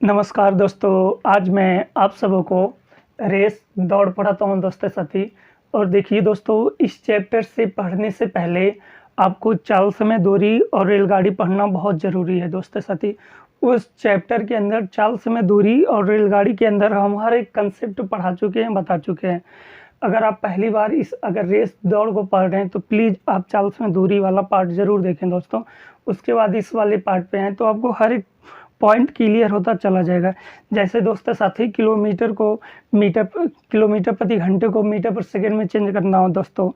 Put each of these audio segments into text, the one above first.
नमस्कार दोस्तों, आज मैं आप सबों को रेस दौड़ पढ़ाता हूँ दोस्तों साथी। और देखिए दोस्तों, इस चैप्टर से पढ़ने से पहले आपको चाल समय दूरी और रेलगाड़ी पढ़ना बहुत ज़रूरी है दोस्तों साथी। उस चैप्टर के अंदर चाल समय दूरी और रेलगाड़ी के अंदर हम हर एक कंसेप्ट पढ़ा चुके हैं, बता चुके हैं। अगर आप पहली बार अगर रेस दौड़ को पढ़ रहे हैं तो प्लीज़ आप चाल समय दूरी वाला पार्ट ज़रूर देखें दोस्तों। उसके बाद इस वाले पार्ट पे हैं तो आपको हर एक पॉइंट क्लियर होता चला जाएगा। जैसे दोस्तों साथी किलोमीटर प्रति घंटे को मीटर पर सेकंड में चेंज करना हो दोस्तों,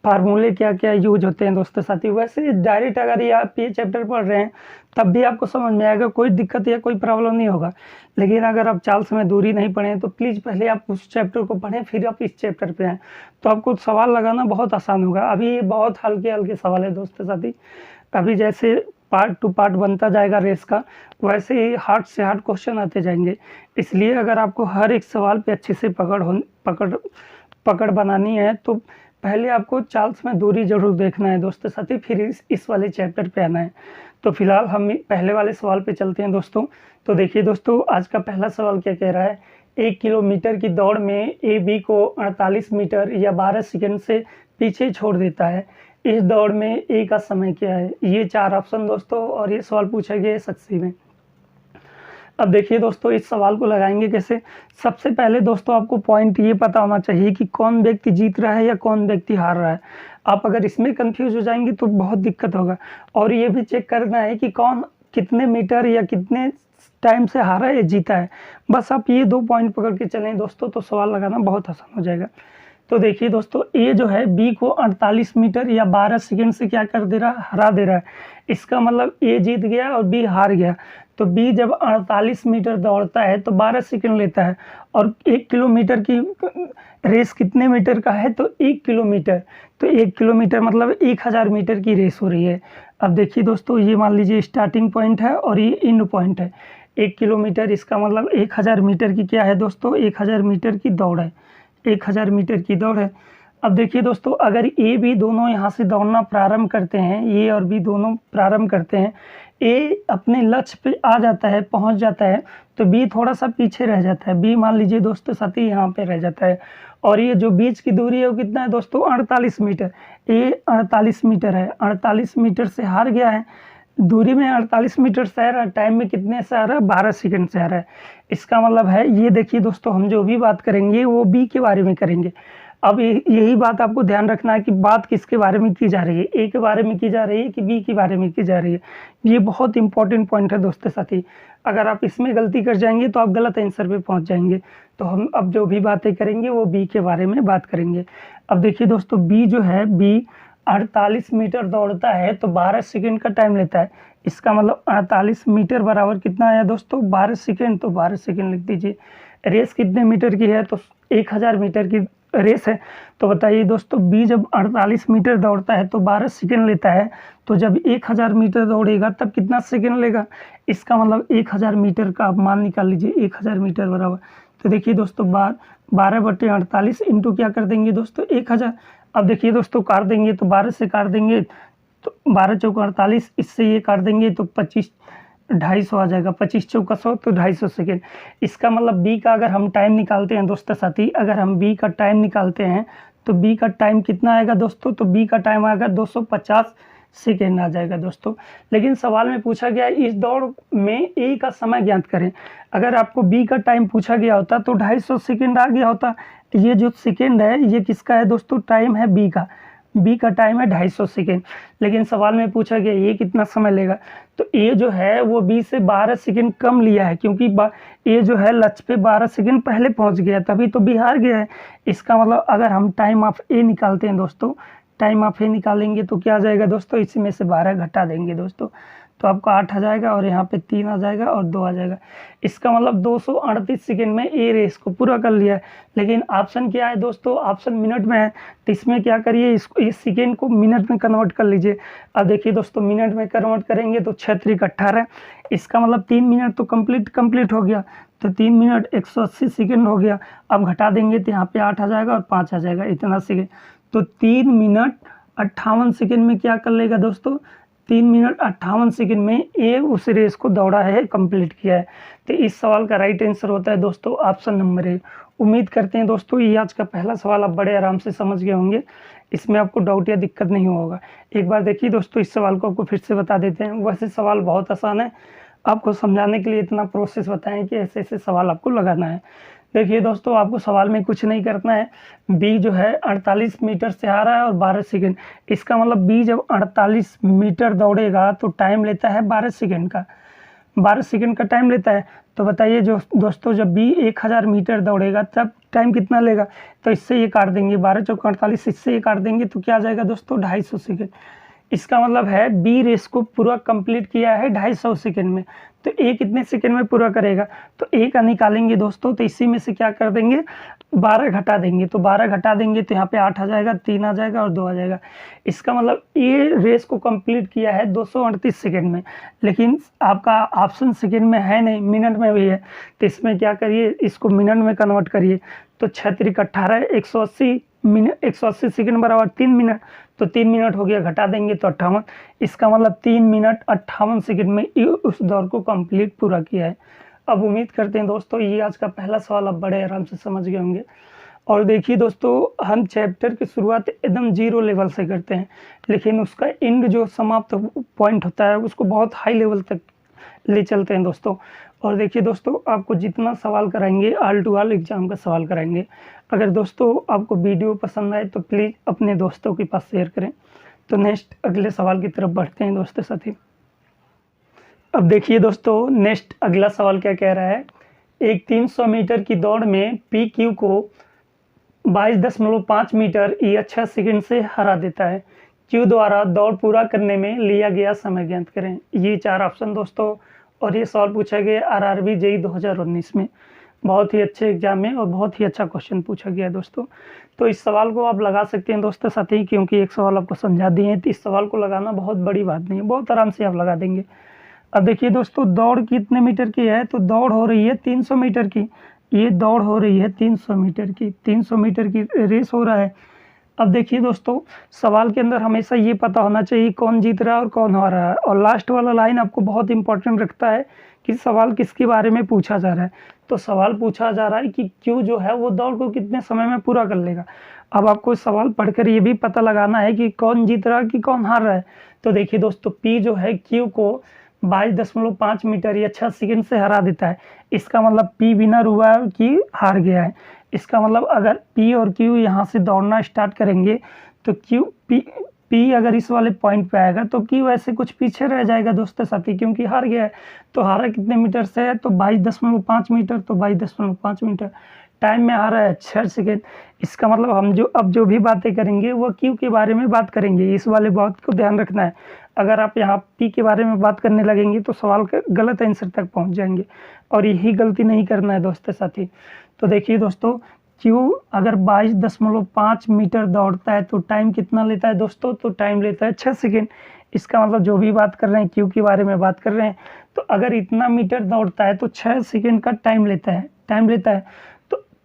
फार्मूले क्या-क्या यूज़ होते हैं दोस्तों साथी। वैसे डायरेक्ट अगर ये आप ये चैप्टर पढ़ रहे हैं तब भी आपको समझ में आएगा, कोई दिक्कत या कोई प्रॉब्लम नहीं होगा। लेकिन अगर आप चाल समय दूरी नहीं पढ़ें तो प्लीज़ पहले आप उस चैप्टर को पढ़ें, फिर आप इस चैप्टर पे आएँ, तो आपको सवाल लगाना बहुत आसान होगा। अभी ये बहुत हल्के-हल्के सवाल है दोस्तों साथी। अभी जैसे पार्ट टू पार्ट बनता जाएगा रेस का, वैसे ही हार्ड से हार्ड क्वेश्चन आते जाएंगे। इसलिए अगर आपको हर एक सवाल पे अच्छे से पकड़ बनानी है तो पहले आपको चाल समय दूरी ज़रूर देखना है दोस्तों साथी, फिर इस वाले चैप्टर पे आना है। तो फिलहाल हम पहले वाले सवाल पे चलते हैं दोस्तों। तो देखिए दोस्तों, आज का पहला सवाल क्या कह रहा है। 1 किलोमीटर की दौड़ में ए बी को 48 मीटर या 12 सेकंड से पीछे छोड़ देता है। इस दौड़ में ए का समय क्या है। ये 4 ऑप्शन दोस्तों, और ये सवाल पूछा गया है 80 में। अब देखिए दोस्तों, इस सवाल को लगाएंगे कैसे। सबसे पहले दोस्तों आपको पॉइंट ये पता होना चाहिए कि कौन व्यक्ति जीत रहा है या कौन व्यक्ति हार रहा है। आप अगर इसमें कंफ्यूज हो जाएंगे तो बहुत दिक्कत होगा। और ये भी चेक करना है कि कौन कितने मीटर या कितने टाइम से हारा है या जीता है। बस आप ये 2 पॉइंट पकड़ के चलें दोस्तों, तो सवाल लगाना बहुत आसान हो जाएगा। तो देखिए दोस्तों, ए जो है बी को 48 मीटर या 12 सेकंड से क्या कर दे रहा है, हरा दे रहा है। इसका मतलब ए जीत गया और बी हार गया। तो बी जब 48 मीटर दौड़ता है तो 12 सेकंड लेता है। और 1 किलोमीटर की रेस कितने मीटर का है, तो 1 किलोमीटर। तो 1 किलोमीटर मतलब 1000 मीटर की रेस हो रही है। अब देखिए दोस्तों, ये मान लीजिए स्टार्टिंग पॉइंट है और ये एंड पॉइंट है। 1 किलोमीटर, इसका मतलब 1000 मीटर की क्या है दोस्तों, 1000 मीटर की दौड़ है। 1000 मीटर की दौड़ है। अब देखिए दोस्तों, अगर ए बी दोनों यहाँ से दौड़ना प्रारंभ करते हैं, ए और बी दोनों प्रारंभ करते हैं, ए अपने लक्ष्य पे आ जाता है, पहुँच जाता है, तो बी थोड़ा सा पीछे रह जाता है। बी मान लीजिए दोस्तों साथी यहाँ पे रह जाता है। और ये जो बीच की दूरी है वो कितना है दोस्तों, 48 मीटर। ए 48 मीटर है, 48 मीटर से हार गया है। दूरी में 48 मीटर से आ रहा है, टाइम में कितने से आ रहा है, 12 सेकंड से आ रहा है। इसका मतलब है, ये देखिए दोस्तों, हम जो भी बात करेंगे वो बी के बारे में करेंगे। अब यही बात आपको ध्यान रखना है कि बात किसके बारे में की जा रही है, ए के बारे में की जा रही है कि बी के बारे में की जा रही है। ये बहुत इंपॉर्टेंट पॉइंट है दोस्तों साथी। अगर आप इसमें गलती कर जाएंगे तो आप गलत आंसर पे पहुंच जाएंगे। तो हम अब जो भी बातें करेंगे वो बी के बारे में बात करेंगे। अब देखिए दोस्तों, बी जो है, बी 48 मीटर दौड़ता है तो 12 सेकंड का टाइम लेता है। इसका मतलब 48 मीटर बराबर कितना आया दोस्तों, 12 सेकंड। तो 12 सेकंड लिख दीजिए। रेस कितने मीटर की है, तो 1000 मीटर की रेस है। तो बताइए दोस्तों, बी जब 48 मीटर दौड़ता है तो 12 सेकंड लेता है, तो जब 1000 मीटर दौड़ेगा तब कितना सेकंड लेगा। इसका मतलब 1000 मीटर का आप मान निकाल लीजिए, 1000 मीटर बराबर। तो देखिए दोस्तों, 12/48 इंटू क्या कर देंगे दोस्तों, 1000। अब देखिए दोस्तों, काट देंगे तो 12 से काट देंगे तो 12 चौक 48, इससे ये काट देंगे तो 25, 250 आ जाएगा। 25 चौका 100 तो 250 सेकेंड। इसका मतलब बी का अगर हम टाइम निकालते हैं दोस्तों साथी, अगर हम बी का टाइम निकालते हैं तो बी का टाइम कितना आएगा दोस्तों, तो बी का टाइम आएगा 250 सेकेंड आ जाएगा दोस्तों। लेकिन सवाल में पूछा गया इस दौड़ में ए का समय ज्ञात करें। अगर आपको बी का टाइम पूछा गया होता तो 250 सेकेंड आ गया होता। ये जो सेकेंड है ये किसका है दोस्तों, टाइम है बी का। बी का टाइम है 250 सेकेंड। लेकिन सवाल में पूछा गया ये कितना समय लेगा, तो ए जो है वो बी से 12 सेकेंड कम लिया है, क्योंकि ए जो है लक्ष्य पे 12 सेकेंड पहले पहुंच गया, तभी तो बी हार गया है। इसका मतलब अगर हम टाइम ऑफ ए निकालते हैं दोस्तों, टाइम ऑफ ए निकालेंगे तो क्या आ जाएगा दोस्तों, इसमें से 12 घटा देंगे दोस्तों, तो आपको 8 आ जाएगा और यहाँ पे 3 आ जाएगा और 2 आ जाएगा। इसका मतलब 238 सेकेंड में ए रेस को पूरा कर लिया है। लेकिन ऑप्शन क्या है दोस्तों, ऑप्शन मिनट में है, तो इसमें क्या करिए, इसको इस सेकेंड को मिनट में कन्वर्ट कर लीजिए। अब देखिए दोस्तों, मिनट में कन्वर्ट करेंगे तो 6 3 18, इसका मतलब 3 मिनट तो कंप्लीट हो गया। तो 3 मिनट 180 सेकेंड हो गया। अब घटा देंगे तो यहाँ पे 8 आ जाएगा और 5 आ जाएगा, इतना सेकेंड। तो 3 मिनट 58 सेकेंड में क्या कर लेगा दोस्तों, 3 मिनट 58 सेकंड में ये उस रेस को दौड़ा है, कंप्लीट किया है। तो इस सवाल का राइट आंसर होता है दोस्तों ऑप्शन नंबर ए। उम्मीद करते हैं दोस्तों ये आज का पहला सवाल आप बड़े आराम से समझ गए होंगे, इसमें आपको डाउट या दिक्कत नहीं होगा। एक बार देखिए दोस्तों, इस सवाल को आपको फिर से बता देते हैं। वैसे सवाल बहुत आसान है, आपको समझाने के लिए इतना प्रोसेस बताएं कि ऐसे ऐसे सवाल आपको लगाना है। देखिए दोस्तों, आपको सवाल में कुछ नहीं करना है। बी जो है 48 मीटर से आ रहा है और 12 सेकंड। इसका मतलब बी जब 48 मीटर दौड़ेगा तो टाइम लेता है 12 सेकंड का, 12 सेकंड का टाइम लेता है। तो बताइए जो दोस्तों, जब बी 1000 मीटर दौड़ेगा तब टाइम कितना लेगा? तो इससे ये काट देंगे, 12 चौक 48, इससे ये काट देंगे तो क्या आ जाएगा दोस्तों 250 सेकंड। इसका मतलब है बी रेस को पूरा कंप्लीट किया है 250 सेकंड में। तो ए कितने सेकंड में पूरा करेगा? तो ए का निकालेंगे दोस्तों, तो इसी में से क्या कर देंगे 12 घटा देंगे। तो 12 घटा देंगे तो यहाँ पे 8 आ जाएगा, 3 आ जाएगा और 2 आ जाएगा। इसका मतलब ए रेस को कंप्लीट किया है 238 सेकंड में, लेकिन आपका ऑप्शन सेकंड में है नहीं, मिनट में भी है। तो इसमें क्या करिए, इसको मिनट में कन्वर्ट करिए। तो 6 त्रिक 18, 180 मिनट, 180 सेकंड बराबर 3 मिनट। तो 3 मिनट हो गया, घटा देंगे तो 58। इसका मतलब 3 मिनट 58 सेकंड में उस दौर को कंप्लीट पूरा किया है। अब उम्मीद करते हैं दोस्तों ये आज का पहला सवाल आप बड़े आराम से समझ गए होंगे। और देखिए दोस्तों, हम चैप्टर की शुरुआत एकदम 0 लेवल से करते हैं, लेकिन उसका एंड जो समाप्त पॉइंट होता है उसको बहुत हाई लेवल तक ले चलते हैं दोस्तों। और देखिए दोस्तों, आपको जितना सवाल कराएंगे ऑल टू ऑल एग्जाम का सवाल कराएंगे। अगर दोस्तों आपको वीडियो पसंद आए तो प्लीज़ अपने दोस्तों के पास शेयर करें। तो नेक्स्ट अगले सवाल की तरफ बढ़ते हैं दोस्तों साथी। अब देखिए दोस्तों, नेक्स्ट अगला सवाल क्या कह रहा है। एक 300 मीटर की दौड़ में पी क्यू को 22.5 मीटर या 6 सेकंड से हरा देता है। क्यू द्वारा दौड़ पूरा करने में लिया गया समय ज्ञात करें। ये 4 ऑप्शन दोस्तों, और ये सवाल पूछा गया आरआरबी जेईई 2019 में। बहुत ही अच्छे एग्जाम में और बहुत ही अच्छा क्वेश्चन पूछा गया है दोस्तों। तो इस सवाल को आप लगा सकते हैं दोस्तों साथी, क्योंकि एक सवाल आपको समझा दिए हैं, तो इस सवाल को लगाना बहुत बड़ी बात नहीं है, बहुत आराम से आप लगा देंगे। अब देखिए दोस्तों, दौड़ कितने मीटर की है? तो दौड़ हो रही है 300 मीटर की। ये दौड़ हो रही है 300 मीटर की, 300 मीटर की रेस हो रहा है। अब देखिए दोस्तों, सवाल के अंदर हमेशा ये पता होना चाहिए कौन जीत रहा है और कौन हार रहा है। और लास्ट वाला लाइन आपको बहुत इंपॉर्टेंट रखता है कि सवाल किसके बारे में पूछा जा रहा है। तो सवाल पूछा जा रहा है कि क्यू जो है वो दौड़ को कितने समय में पूरा कर लेगा। अब आपको सवाल पढ़कर ये भी पता लगाना है कि कौन जीत रहा है कि कौन हार रहा है। तो देखिए दोस्तों, पी जो है क्यू को 22.5 मीटर या 6 सेकंड से हरा देता है। इसका मतलब पी विनर हुआ है कि हार गया है। इसका मतलब अगर पी और क्यू यहाँ से दौड़ना स्टार्ट करेंगे तो क्यू पी अगर इस वाले पॉइंट पे आएगा तो क्यू ऐसे कुछ पीछे रह जाएगा दोस्तों साथी, क्योंकि हार गया है। तो हारा कितने मीटर से है? तो 22.5 मीटर। तो 22.5 मीटर टाइम में हारा है 6 सेकेंड। इसका मतलब हम अब जो भी बातें करेंगे वो क्यू के बारे में बात करेंगे। इस वाले बात को ध्यान रखना है। अगर आप यहाँ पी के बारे में बात करने लगेंगे तो सवाल का गलत आंसर तक पहुँच जाएंगे, और यही गलती नहीं करना है दोस्तों साथी। तो देखिए दोस्तों, क्यू अगर 22.5 मीटर दौड़ता है तो टाइम कितना लेता है दोस्तों? तो टाइम लेता है 6 सेकेंड। इसका मतलब जो भी बात कर रहे हैं क्यू के बारे में बात कर रहे हैं, तो अगर इतना मीटर दौड़ता है तो 6 सेकेंड का टाइम लेता है।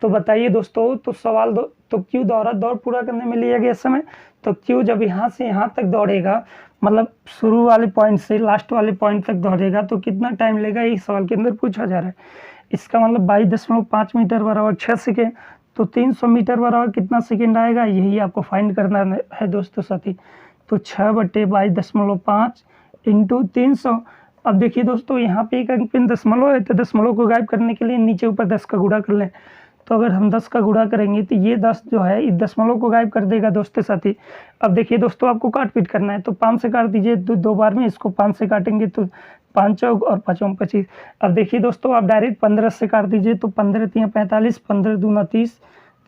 तो बताइए दोस्तों, तो सवाल तो क्यू द्वारा दौड़ पूरा करने में लिया गया समय। तो क्यू जब यहाँ से यहाँ तक दौड़ेगा, मतलब शुरू वाले पॉइंट से लास्ट वाले पॉइंट तक दौड़ेगा, तो कितना टाइम लेगा, इस सवाल के अंदर पूछा जा रहा है। इसका मतलब 22.5 मीटर बराबर 6 सेकेंड। तो 300 मीटर बराबर कितना सेकेंड आएगा, यही आपको फाइंड करना है दोस्तों साथी। तो 6/22.5 इंटू 300। अब देखिए दोस्तों, यहाँ पे एक अंक पिन दशमलव है, तो दशमलव को गायब करने के लिए नीचे ऊपर 10 का गुणा कर लें। तो अगर हम 10 का गुणा करेंगे तो ये 10 जो है इस दशमलव को गायब कर देगा दोस्तों साथी। अब देखिए दोस्तों, आपको काट पीट करना है, तो 5 से काट दीजिए, तो 2 बार में इसको 5 से काटेंगे तो 5 चौक और 5 25। अब देखिए दोस्तों, आप डायरेक्ट 15 से काट दीजिए, तो 15 3 45, 15 दूना 30,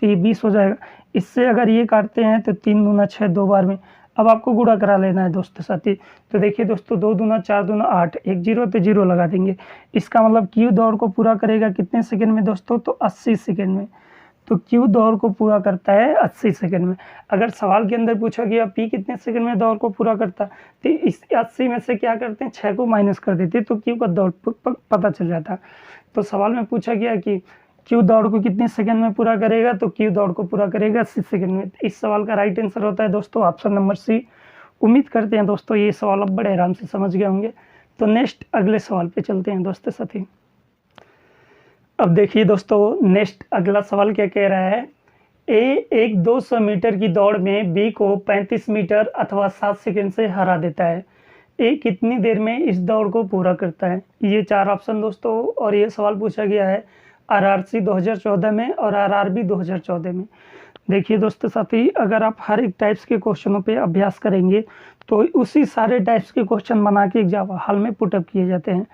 तो ये 20 हो जाएगा। इससे अगर ये काटते हैं तो 3 दूना 6, 2 बार में। अब आपको गुणा करा लेना है दोस्तों साथी। तो देखिए दोस्तों, 2 दूना 4 दूना 8, एक 0 तो 0 लगा देंगे। इसका मतलब क्यू दौड़ को पूरा करेगा कितने सेकंड में दोस्तों? तो 80 सेकंड में। तो क्यू दौड़ को पूरा करता है 80 सेकंड में। अगर सवाल के अंदर पूछा गया पी कितने सेकंड में दौड़ को पूरा करता, तो इस 80 में से क्या करते हैं, 6 को माइनस कर देते, तो क्यू का दौड़ पता चल जाता। तो सवाल में पूछा गया कि क्यू दौड़ को कितने सेकंड में पूरा करेगा, तो क्यू दौड़ को पूरा करेगा 80 सेकंड में। इस सवाल का राइट आंसर होता है दोस्तों ऑप्शन नंबर सी, उम्मीद करते हैं दोस्तों ये सवाल आप बड़े आराम से समझ गए होंगे। तो नेक्स्ट अगले सवाल पे चलते हैं दोस्तों साथी। अब देखिए दोस्तों नेक्स्ट अगला सवाल क्या कह रहा है, ए एक 200 मीटर की दौड़ में बी को 35 मीटर अथवा 7 सेकंड से हरा देता है। ए कितनी देर में इस दौड़ को पूरा करता है। ये 4 ऑप्शन दोस्तों, और ये सवाल पूछा गया है आरआरसी 2014 में और आरआरबी 2014 में। देखिए दोस्तों साथी, अगर आप हर एक टाइप्स के क्वेश्चनों पे अभ्यास करेंगे तो उसी सारे टाइप्स के क्वेश्चन बना के एग्जाम हॉल में पुटअप किए जाते हैं,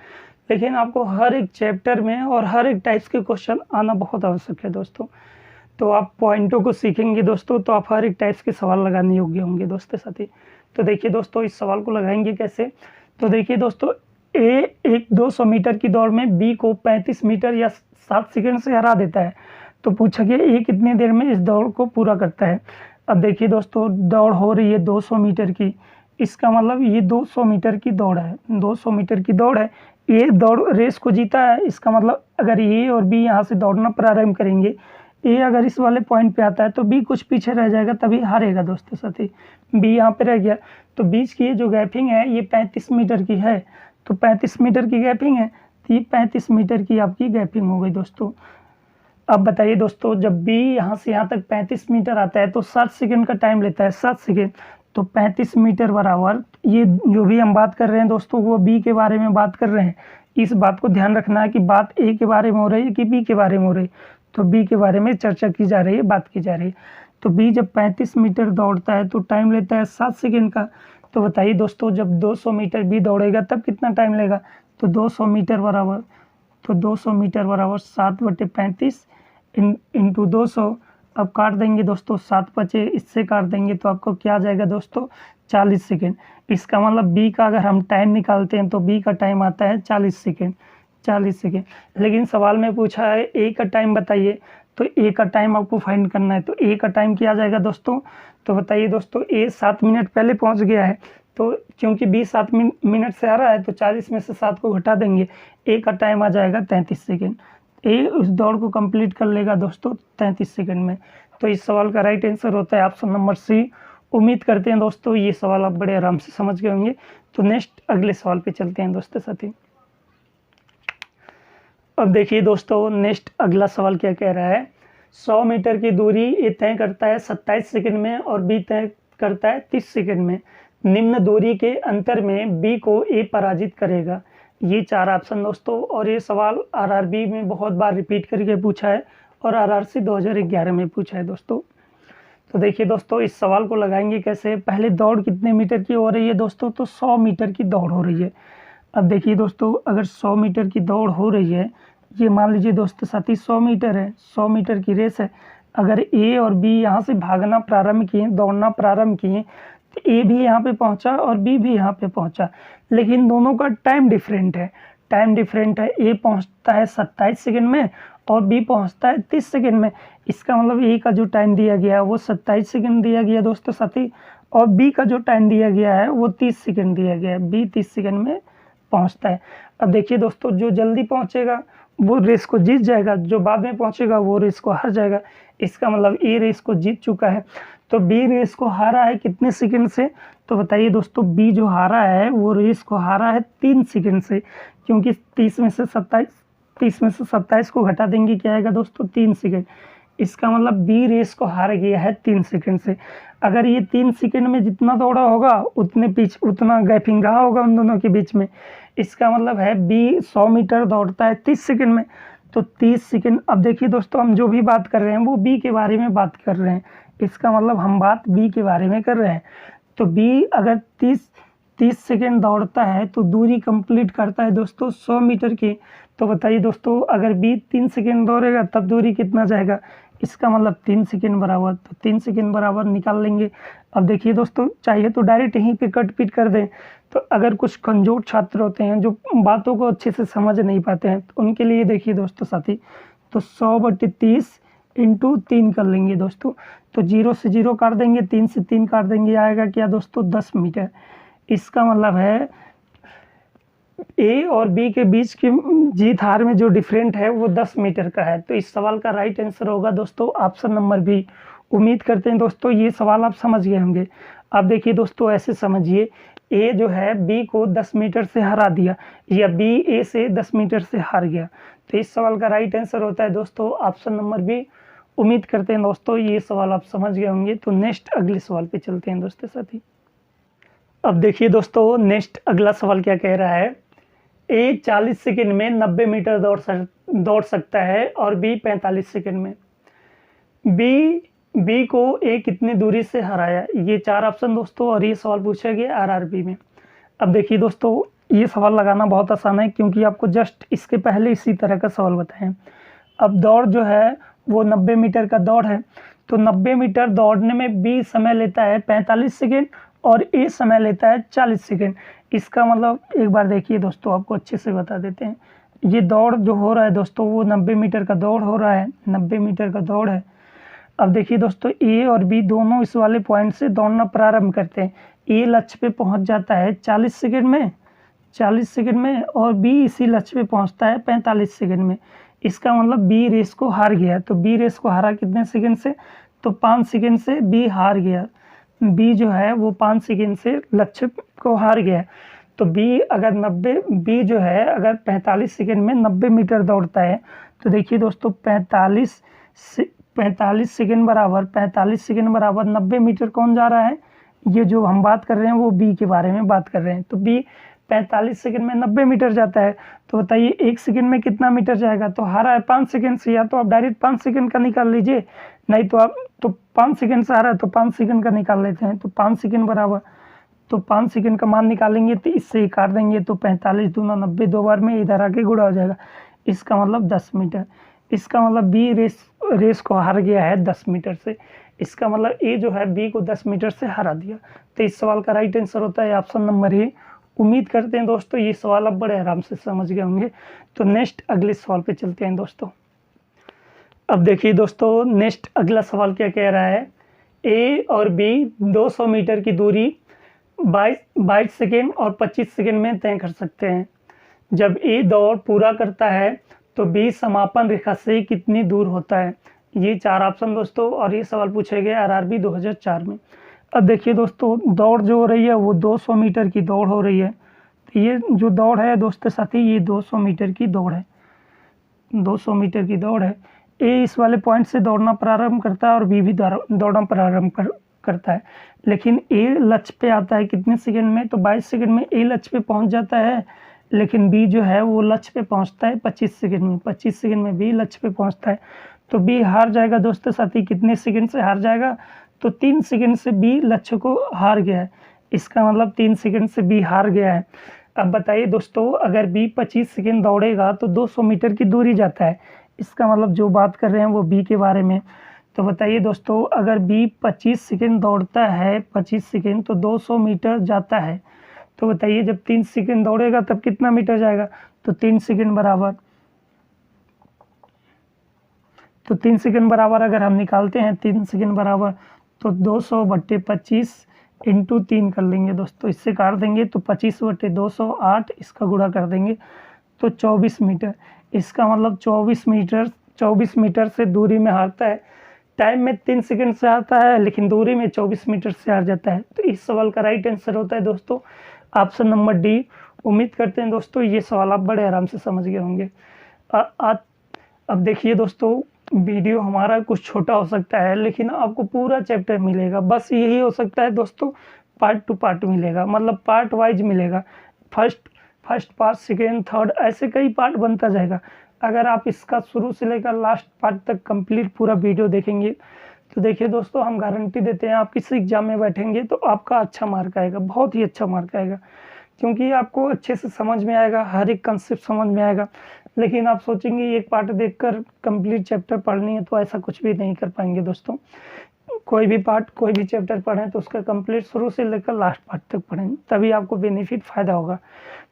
लेकिन आपको हर एक चैप्टर में और हर एक टाइप्स के क्वेश्चन आना बहुत आवश्यक है दोस्तों। तो आप पॉइंटों को सीखेंगे दोस्तों तो आप हर एक टाइप्स के सवाल लगाने योग्य होंगे दोस्तों साथी। तो देखिए दोस्तों इस सवाल को लगाएंगे कैसे। तो देखिए दोस्तों, ए एक 200 मीटर की दौड़ में बी को 35 मीटर या 7 सेकंड से हरा देता है। तो पूछा गया ए कितनी देर में इस दौड़ को पूरा करता है। अब देखिए दोस्तों, दौड़ हो रही है 200 मीटर की, इसका मतलब ये 200 मीटर की दौड़ है, 200 मीटर की दौड़ है। ए दौड़ रेस को जीता है, इसका मतलब अगर ए और बी यहाँ से दौड़ना प्रारंभ करेंगे, ए अगर इस वाले पॉइंट पे आता है तो बी कुछ पीछे रह जाएगा, तभी हारेगा दोस्तों साथी। बी यहाँ पे रह गया, तो बीच की ये जो गैपिंग है ये 35 मीटर की है, तो 35 मीटर की गैपिंग है, तो ये 35 मीटर की आपकी गैपिंग हो गई दोस्तों। अब बताइए दोस्तों, जब बी यहाँ से यहाँ तक 35 मीटर आता है तो 7 सेकंड का टाइम लेता है, 7 सेकंड। तो 35 मीटर बराबर, ये जो भी हम बात कर रहे हैं दोस्तों वो बी के बारे में बात कर रहे हैं। इस बात को ध्यान रखना है कि बात ए के बारे में हो रही है कि बी के बारे में हो रही है। तो बी के बारे में चर्चा की जा रही है, बात की जा रही है। तो बी जब 35 मीटर दौड़ता है तो टाइम लेता है 7 सेकंड का। तो बताइए दोस्तों, जब 200 मीटर बी दौड़ेगा तब कितना टाइम लेगा। तो 200 मीटर बराबर, तो 200 मीटर बराबर 7/35 इंटू 200। अब काट देंगे दोस्तों, 7 बचे इससे काट देंगे तो आपको क्या आ जाएगा दोस्तों, 40 सेकेंड। इसका मतलब बी का अगर हम टाइम निकालते हैं तो बी का टाइम आता है 40 सेकेंड, 40 सेकेंड। लेकिन सवाल में पूछा है ए का टाइम बताइए, तो ए का टाइम आपको फाइंड करना है। तो ए का टाइम क्या आ जाएगा दोस्तों, तो बताइए दोस्तों, ए 7 मिनट पहले पहुंच गया है, तो क्योंकि बी 7 मिनट से आ रहा है तो 40 में से 7 को घटा देंगे, ए का टाइम आ जाएगा 33 सेकेंड। ए उस दौड़ को कंप्लीट कर लेगा दोस्तों 33 सेकंड में। तो इस सवाल का राइट आंसर होता है ऑप्शन नंबर सी। उम्मीद करते हैं दोस्तों ये सवाल आप बड़े आराम से समझ गए होंगे। तो नेक्स्ट अगले सवाल पे चलते हैं दोस्तों साथी। अब देखिए दोस्तों, नेक्स्ट अगला सवाल क्या कह रहा है, 100 मीटर की दूरी ए तय करता है 27 सेकंड में और बी तय करता है 30 सेकंड में। निम्न दूरी के अंतर में बी को ए पराजित करेगा। ये 4 ऑप्शन दोस्तों, और ये सवाल आरआरबी में बहुत बार रिपीट करके पूछा है और आरआरसी 2011 में पूछा है दोस्तों। तो देखिए दोस्तों, इस सवाल को लगाएंगे कैसे। पहले दौड़ कितने मीटर की हो रही है दोस्तों, तो 100 मीटर की दौड़ हो रही है। अब देखिए दोस्तों, अगर 100 मीटर की दौड़ हो रही है, ये मान लीजिए दोस्तों साथी 100 मीटर है, 100 मीटर की रेस है। अगर ए और बी यहाँ से भागना प्रारंभ किए, दौड़ना प्रारंभ किए, तो ए भी यहाँ पे पहुँचा और बी भी यहाँ पे पहुँचा, लेकिन दोनों का टाइम डिफरेंट है। टाइम डिफरेंट है, ए पहुँचता है 27 सेकंड में और बी पहुँचता है 30 सेकंड में। इसका मतलब ए का जो टाइम दिया गया है वो 27 सेकंड दिया गया दोस्तों साथी, और बी का जो टाइम दिया गया है वो 30 सेकंड दिया गया है। बी 30 सेकंड में पहुँचता है। अब देखिए दोस्तों, जो जल्दी पहुँचेगा वो रेस को जीत जाएगा, जो बाद में पहुँचेगा वो रेस को हार जाएगा। इसका मतलब ए रेस को जीत चुका है। तो बी रेस को हारा है कितने सेकंड से, तो बताइए दोस्तों, बी जो हारा है वो रेस को हारा है 3 सेकंड से, क्योंकि 30 में से 27 को घटा देंगे, क्या आएगा दोस्तों, 3 सेकंड। इसका मतलब बी रेस को हार गया है 3 सेकंड से। अगर ये 3 सेकंड में जितना दौड़ा होगा उतना गैपिंग रहा होगा उन दोनों के बीच में। इसका मतलब है बी 100 मीटर दौड़ता है 30 सेकंड में, तो 30 सेकंड। अब देखिए दोस्तों, हम जो भी बात कर रहे हैं वो बी के बारे में बात कर रहे हैं, इसका मतलब हम बात बी के बारे में कर रहे हैं। तो बी अगर 30 सेकंड दौड़ता है तो दूरी कंप्लीट करता है दोस्तों 100 मीटर की। तो बताइए दोस्तों, अगर बी 3 सेकंड दौड़ेगा तब दूरी कितना जाएगा, इसका मतलब 3 सेकंड बराबर, तो 3 सेकंड बराबर निकाल लेंगे। अब देखिए दोस्तों, चाहिए तो डायरेक्ट यहीं पे कट पीट कर दें। तो अगर कुछ कमजोर छात्र होते हैं जो बातों को अच्छे से समझ नहीं पाते हैं, तो उनके लिए देखिए दोस्तों साथी, तो 100/30 इंटू 3 कर लेंगे दोस्तों। तो 0 से 0 काट देंगे, 3 से 3 काट देंगे, आएगा क्या दोस्तों, 10 मीटर। इसका मतलब है ए और बी के बीच की जीत हार में जो डिफरेंट है वो 10 मीटर का है। तो इस सवाल का राइट आंसर होगा दोस्तों ऑप्शन नंबर बी। उम्मीद करते हैं दोस्तों ये सवाल आप समझ गए होंगे। अब देखिए दोस्तों, ऐसे समझिए, ए जो है बी को 10 मीटर से हरा दिया, या बी ए से 10 मीटर से हार गया। तो इस सवाल का राइट आंसर होता है दोस्तों ऑप्शन नंबर बी। उम्मीद करते हैं दोस्तों ये सवाल आप समझ गए होंगे। तो नेक्स्ट अगले सवाल पे चलते हैं दोस्तों साथी। अब देखिए दोस्तों, नेक्स्ट अगला सवाल क्या कह रहा है, ए 40 सेकंड में 90 मीटर दौड़ सकता है और बी 45 सेकंड में। बी को ए कितनी दूरी से हराया। ये 4 ऑप्शन दोस्तों, और ये सवाल पूछा गया आरआरबी में। अब देखिए दोस्तों, ये सवाल लगाना बहुत आसान है, क्योंकि आपको जस्ट इसके पहले इसी तरह का सवाल बताएं। अब दौड़ जो है वो 90 मीटर का दौड़ है, तो 90 मीटर दौड़ने में बी समय लेता है 45 सेकेंड और ए समय लेता है 40 सेकेंड। इसका मतलब एक बार देखिए दोस्तों, आपको अच्छे से बता देते हैं। ये दौड़ जो हो रहा है दोस्तों, वो 90 मीटर का दौड़ हो रहा है, 90 मीटर का दौड़ है। अब देखिए दोस्तों, ए और बी दोनों इस वाले पॉइंट से दौड़ना प्रारंभ करते हैं। ए लक्ष्य पे पहुंच जाता है 40 सेकंड में, और बी इसी लक्ष्य पे पहुंचता है 45 सेकंड में। इसका मतलब बी रेस को हार गया। तो बी रेस को हारा कितने सेकंड से, तो 5 सेकंड से बी हार गया। बी जो है वो 5 सेकंड से लक्ष्य को हार गया। तो बी जो है अगर 45 सेकंड में 90 मीटर दौड़ता है, तो देखिए दोस्तों 45 सेकंड बराबर 90 मीटर कौन जा रहा है, ये जो हम बात कर रहे हैं वो बी के बारे में बात कर रहे हैं। तो बी 45 सेकंड में 90 मीटर जाता है, तो बताइए 1 सेकंड में कितना मीटर जाएगा। तो हारा है 5 सेकंड से, या तो आप डायरेक्ट 5 सेकंड का निकाल लीजिए, नहीं तो आप 5 सेकंड से आ रहा है तो 5 सेकंड का निकाल लेते हैं। तो 5 सेकंड बराबर, तो 5 सेकंड का मान निकालेंगे तो इससे ही काट देंगे, तो 45 दूना 90, 2 बार में इधर आके गुणा हो जाएगा। इसका मतलब 10 मीटर। इसका मतलब बी रेस को हार गया है 10 मीटर से। इसका मतलब ए जो है बी को 10 मीटर से हरा दिया। तो इस सवाल का राइट आंसर होता है ऑप्शन नंबर ए। उम्मीद करते हैं दोस्तों ये सवाल आप बड़े आराम से समझ गए होंगे। तो नेक्स्ट अगले सवाल पे चलते हैं दोस्तों। अब देखिए दोस्तों, नेक्स्ट अगला सवाल क्या कह रहा है, ए और बी 200 मीटर की दूरी 22 सेकेंड और 25 सेकेंड में तय कर सकते हैं। जब ए दौड़ पूरा करता है तो बी समापन रेखा से कितनी दूर होता है। ये 4 ऑप्शन दोस्तों, और ये सवाल पूछे गए आरआरबी 2004 में। अब देखिए दोस्तों, दौड़ जो हो रही है वो 200 मीटर की दौड़ हो रही है। तो ये जो दौड़ है दोस्तों साथी, ये 200 मीटर की दौड़ है, 200 मीटर की दौड़ है। ए इस वाले पॉइंट से दौड़ना प्रारंभ करता है और बी भी दौड़ना प्रारंभ करता है, लेकिन ए लक्ष्य पे आता है कितने सेकंड में, तो 22 सेकंड में ए लक्ष्य पे पहुंच जाता है, लेकिन बी जो है वो लक्ष्य पे पहुंचता है 25 सेकंड में। 25 सेकंड में बी लक्ष्य पे पहुंचता है, तो बी हार जाएगा दोस्तों साथी। कितने सेकंड से हार जाएगा, तो 3 सेकंड से बी लक्ष्य को हार गया है। इसका मतलब 3 सेकंड से बी हार गया है। अब बताइए दोस्तों, अगर बी 25 सेकंड दौड़ेगा तो 200 मीटर की दूरी जाता है। इसका मतलब जो बात कर रहे हैं वो बी के बारे में। तो बताइए दोस्तों, अगर बी 25 सेकंड दौड़ता है, 25 सेकंड, तो 200 मीटर जाता है। तो बताइए जब 3 सेकंड दौड़ेगा तब कितना मीटर जाएगा, तो 3 सेकंड बराबर, तो 3 सेकंड बराबर अगर हम निकालते हैं 3 सेकंड बराबर, तो 200/25 इंटू 3 कर लेंगे दोस्तों, इससे काट देंगे तो 25/200 8, इसका गुणा कर देंगे तो 24 मीटर। इसका मतलब 24 मीटर से दूरी में हारता है। टाइम में 3 सेकंड से आता है, लेकिन दूरी में 24 मीटर से हार जाता है। तो इस सवाल का राइट आंसर होता है दोस्तों ऑप्शन नंबर डी। उम्मीद करते हैं दोस्तों ये सवाल आप बड़े आराम से समझ गए होंगे। अब देखिए दोस्तों, वीडियो हमारा कुछ छोटा हो सकता है, लेकिन आपको पूरा चैप्टर मिलेगा। बस यही हो सकता है दोस्तों, पार्ट टू पार्ट मिलेगा, मतलब पार्ट वाइज मिलेगा। फर्स्ट पार्ट, सेकेंड, थर्ड, ऐसे कई पार्ट बनता जाएगा। अगर आप इसका शुरू से लेकर लास्ट पार्ट तक कंप्लीट पूरा वीडियो देखेंगे, तो देखिए दोस्तों, हम गारंटी देते हैं आप किसी एग्जाम में बैठेंगे तो आपका अच्छा मार्क आएगा, बहुत ही अच्छा मार्क आएगा, क्योंकि आपको अच्छे से समझ में आएगा, हर एक कंसेप्ट समझ में आएगा। लेकिन आप सोचेंगे एक पार्ट देखकर कंप्लीट चैप्टर पढ़नी है, तो ऐसा कुछ भी नहीं कर पाएंगे दोस्तों। कोई भी चैप्टर पढ़ें तो उसका कंप्लीट शुरू से लेकर लास्ट पार्ट तक पढ़ें, तभी आपको बेनिफिट फ़ायदा होगा।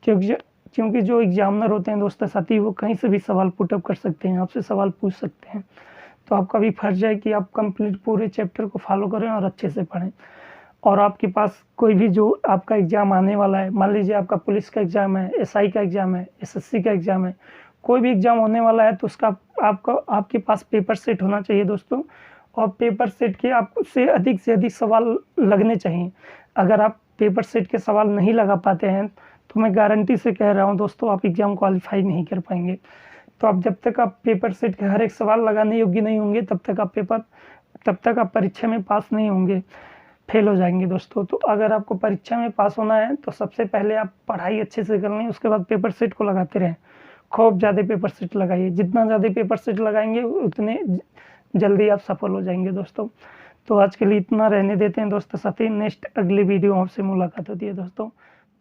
क्योंकि जो एग्जामिनर होते हैं दोस्तों साथी, वो कहीं से भी सवाल पुटअप कर सकते हैं, आपसे सवाल पूछ सकते हैं। तो आपका भी फर्ज है कि आप कंप्लीट पूरे चैप्टर को फॉलो करें और अच्छे से पढ़ें। और आपके पास कोई भी जो आपका एग्ज़ाम आने वाला है, मान लीजिए आपका पुलिस का एग्ज़ाम है, एसआई का एग्ज़ाम है, एसएससी का एग्ज़ाम है, कोई भी एग्ज़ाम होने वाला है, तो उसका आपके पास पेपर सेट होना चाहिए दोस्तों। और पेपर सेट के आपसे अधिक से अधिक सवाल लगने चाहिए। अगर आप पेपर सेट के सवाल नहीं लगा पाते हैं तो मैं गारंटी से कह रहा हूँ दोस्तों, आप एग्ज़ाम क्वालिफाई नहीं कर पाएंगे। तो आप जब तक आप पेपर सेट के हर एक सवाल लगाने योग्य नहीं होंगे तब तक आप परीक्षा में पास नहीं होंगे, फेल हो जाएंगे दोस्तों। तो अगर आपको परीक्षा में पास होना है तो सबसे पहले आप पढ़ाई अच्छे से कर लें, उसके बाद पेपर सेट को लगाते रहें। खूब ज़्यादा पेपर सेट लगाइए, जितना ज़्यादा पेपर सेट लगाएंगे उतने जल्दी आप सफल हो जाएंगे दोस्तों। तो आज के लिए इतना रहने देते हैं दोस्तों, साथ ही नेक्स्ट अगली वीडियो आपसे मुलाकात होती है दोस्तों।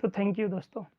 तो थैंक यू दोस्तों।